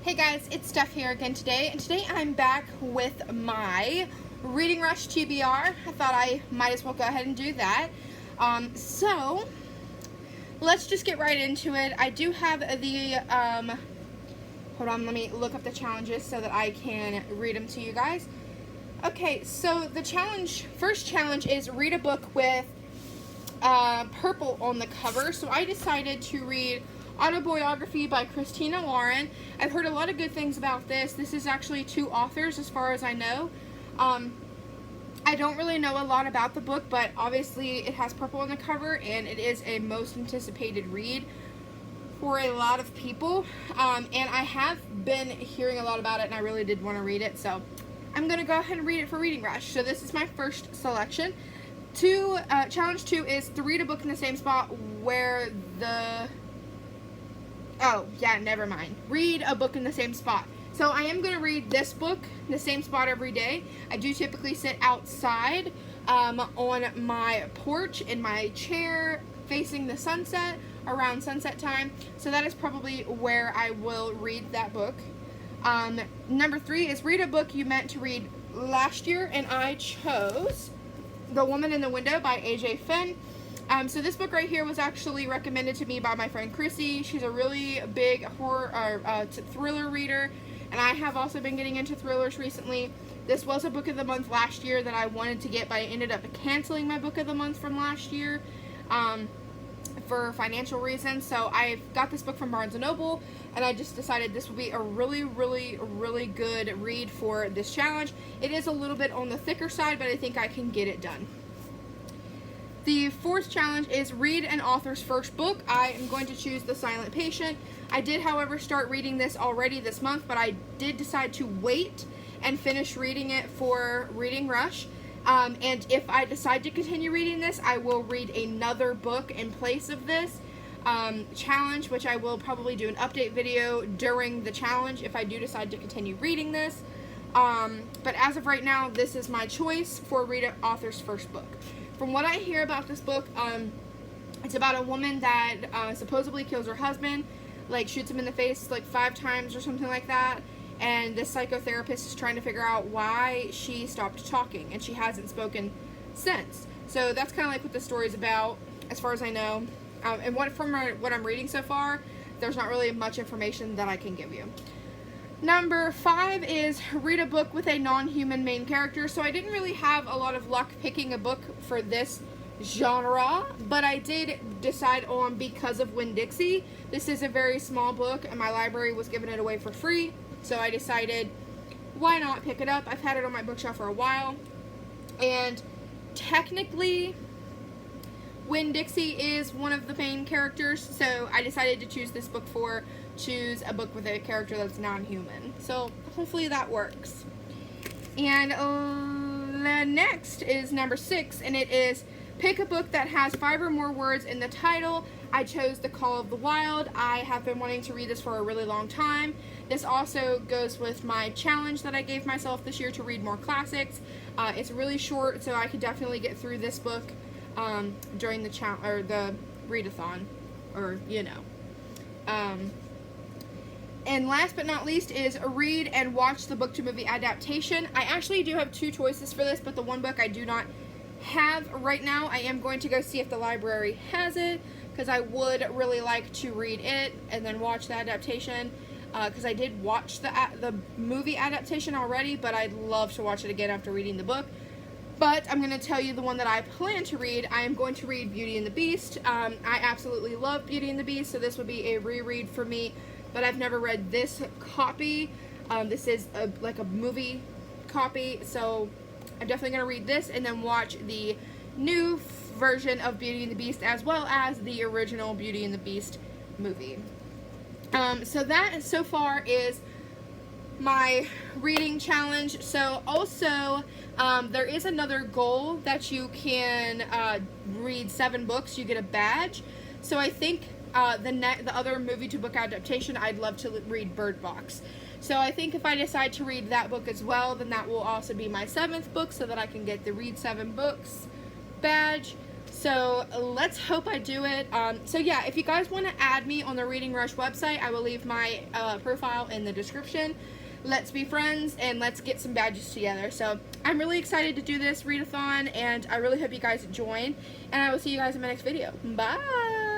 Hey guys, it's Steph here again today, and today I'm back with my Reading Rush TBR. I thought I might as well go ahead and do that. So, let's just get right into it. I do have the, hold on, let me look up the challenges so that I can read them to you guys. Okay, so the first challenge is read a book with purple on the cover. So I decided to read Autobiography by Christina Lauren. I've heard a lot of good things about this. This is actually two authors as far as I know. I don't really know a lot about the book, but obviously it has purple on the cover and it is a most anticipated read for a lot of people. And I have been hearing a lot about it and I really did want to read it, so I'm going to go ahead and read it for Reading Rush. So this is my first selection. Challenge 2 is to read a book in the same spot where never mind. Read a book in the same spot. So I am going to read this book in the same spot every day. I do typically sit outside on my porch in my chair facing the sunset around sunset time. So that is probably where I will read that book. Number 3 is read a book you meant to read last year, and I chose The Woman in the Window by A.J. Finn. So this book right here was actually recommended to me by my friend Chrissy. She's a really big thriller reader, and I have also been getting into thrillers recently. This was a book of the month last year that I wanted to get, but I ended up canceling my book of the month from last year for financial reasons. So I got this book from Barnes & Noble, and I just decided this would be a really, really, really good read for this challenge. It is a little bit on the thicker side, but I think I can get it done. The fourth challenge is read an author's first book. I am going to choose The Silent Patient. I did, however, start reading this already this month, but I did decide to wait and finish reading it for Reading Rush. And if I decide to continue reading this, I will read another book in place of this challenge, which I will probably do an update video during the challenge if I do decide to continue reading this. But as of right now, this is my choice for read an author's first book. From what I hear about this book, it's about a woman that supposedly kills her husband, like shoots him in the face like 5 times or something like that. And this psychotherapist is trying to figure out why she stopped talking, and she hasn't spoken since. So that's kind of like what the story's about, as far as I know. And from what I'm reading so far, there's not really much information that I can give you. Number 5 is read a book with a non-human main character. So I didn't really have a lot of luck picking a book for this genre, but I did decide on Because of Winn-Dixie. This is a very small book, and my library was giving it away for free. So I decided, why not pick it up? I've had it on my bookshelf for a while. And technically, Winn-Dixie is one of the main characters, so I decided to choose this book choose a book with a character that's non-human. So hopefully that works. And the next is number 6, and it is pick a book that has 5 or more words in the title. I chose The Call of the Wild. I have been wanting to read this for a really long time. This also goes with my challenge that I gave myself this year to read more classics. It's really short, so I could definitely get through this book during the readathon, or you know. And last but not least is read and watch the book to movie adaptation. I actually do have 2 choices for this, but the one book I do not have right now. I am going to go see if the library has it, because I would really like to read it and then watch the adaptation, because I did watch the movie adaptation already, but I'd love to watch it again after reading the book. But I'm going to tell you the one that I plan to read. I am going to read Beauty and the Beast. I absolutely love Beauty and the Beast, so this would be a reread for me, but I've never read this copy. This is like a movie copy, so I'm definitely going to read this and then watch the new version of Beauty and the Beast, as well as the original Beauty and the Beast movie. So that so far is my reading challenge. So also there is another goal that you can read 7 books, you get a badge. So I think the other movie to book adaptation, I'd love to read Bird Box. So I think if I decide to read that book as well, then that will also be my 7th book, so that I can get the read 7 books badge. So let's hope I do it. So yeah, if you guys want to add me on the Reading Rush website, I will leave my profile in the description. Let's be friends and let's get some badges together. So I'm really excited to do this readathon, and I really hope you guys join, and I will see you guys in my next video. Bye.